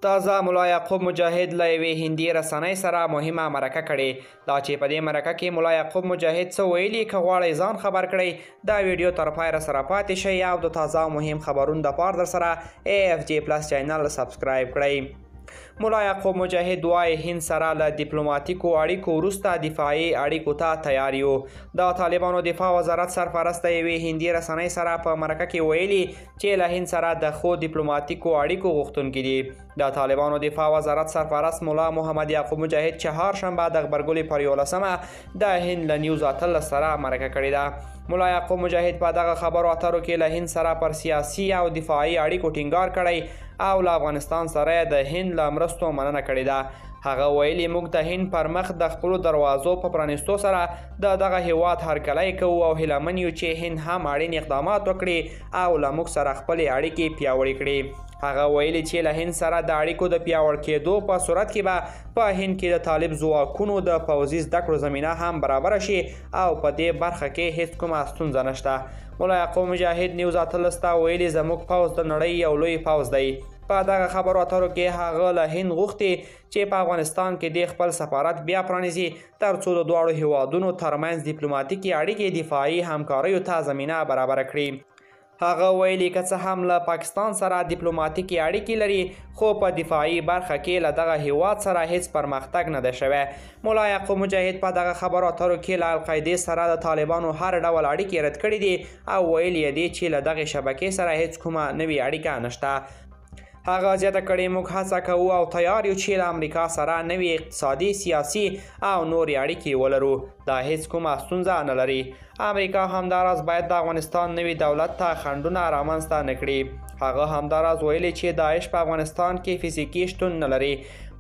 تازه ملا یعقوب مجاهد له یوې هندي رسنۍ سره مهمه مرکه کړې دا چې په دې مرکه کې ملا یعقوب مجاهد څه ویلي که غواړئ ځان خبر کړئ دا ویډیو تر پایه سره پاتې شئ او د تازه مهم خبرونو دپاره در سره AFJ پلس چینل سبسکرایب کړئ. ملا یعقوب مجاهد وایي هند سره له ډیپلوماتیکو اړیکو وروسته دفاعي اړیکو ته تیار یو. د طالبانو دفاع وزارت سرپرست یوې هندي رسنۍ سره په مرکه کې ویلي چې له هند سره د ښو ډیپلوماتیکو اړیکو غوښتونکي دي. د طالبانو دفاع وزارت سرپرست ملا محمد یعقوب مجاهد چهارشنبه د غبرګولي پر 11مه د هند له نیوز 18 سره مرکه کړې ده. ملا یعقوب مجاهد په دغه خبرو اترو کې له هند سره پر سیاسي او دفاعي اړیکو ټینګار کړی او له افغانستان سره د هند له مرستو مننه کړې ده. هغه ویلي موږ د هند پر مخ د خپلو دروازو په پرانیستو سره د دغه هیواد هرکلی کوو او هیله من یو چې هند هم اړین اقدامات وکړي او له موږ سره خپلې اړیکې پیاوړې کړي. هغه ویلي چې له هند سره د اړیکو د پیاوړ کېدو په صورت کې به په هند کې د طالب ځواکونو د پوځي زده کړو زمینه هم برابره شي او په دې برخه کې هیڅ کومه ستونزه نشته. ملا یعقوب مجاهد نیوز 18 ته ویلي زموږ پوځ د نړۍ یو لوی پوځ دی. په دغه خبرو اترو کې هغه له هند غوښتي چې په افغانستان کې د خپل سفارت بیا پرانیزي ترڅو د دواړو هیوادونو ترمنځ ډیپلوماتیکي اړیکې دفاعي همکاریو ته زمینه برابره کړي. هغه ویلي که څه هم له پاکستان سره ډیپلوماتیکي اړیکې لري خو په دفاعي برخه کې له دغه هیواد سره هیڅ پرمختګ نه دی شوی. ملا یعقوب مجاهد په دغه خبرو اترو کې له القاعدې سره د طالبانو هر ډول اړیکې رد کړي دي او ویلي دی چې له دغې شبکې سره هیڅ کومه نوې اړیکه نشته. هغه زیاته کړې موږ هڅه کوو او تیار یو چې له امریکا سره نوې اقتصادي سیاسي او نورې اړیکې ولرو. دا هیڅ کومه ستونزه نه لري. امریکا همداراز باید د افغانستان نوي دولت ته خنډونه رامنځته نه کړي. هغه همداراز ویلي چې داعش په افغانستان کې فزیکي شتون نه لري.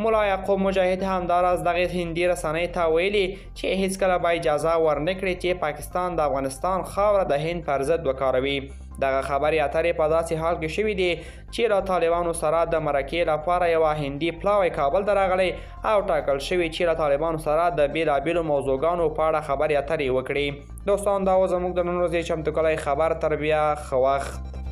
ملا یعقوب مجاهد همداراز دغې هندي رسنۍ ته ویلي چې هیڅکله به اجازه ورنه کړي چې پاکستان د افغانستان خاوره د هند پر ضد وکاروي. دغه خبرې اترې په داسې حال کې شوي دي چې له طالبانو سره د مرکې لپاره یوه هندي پلاوی کابل ته راغلی او ټاکل شوي چې له طالبانو سره د بېلابېلو موضوعګانو په اړه خبرې اترې وکړي. دوستان دا و زموږ د نن ورځې چمتو کلی خبر. تر بیا ښه وخت.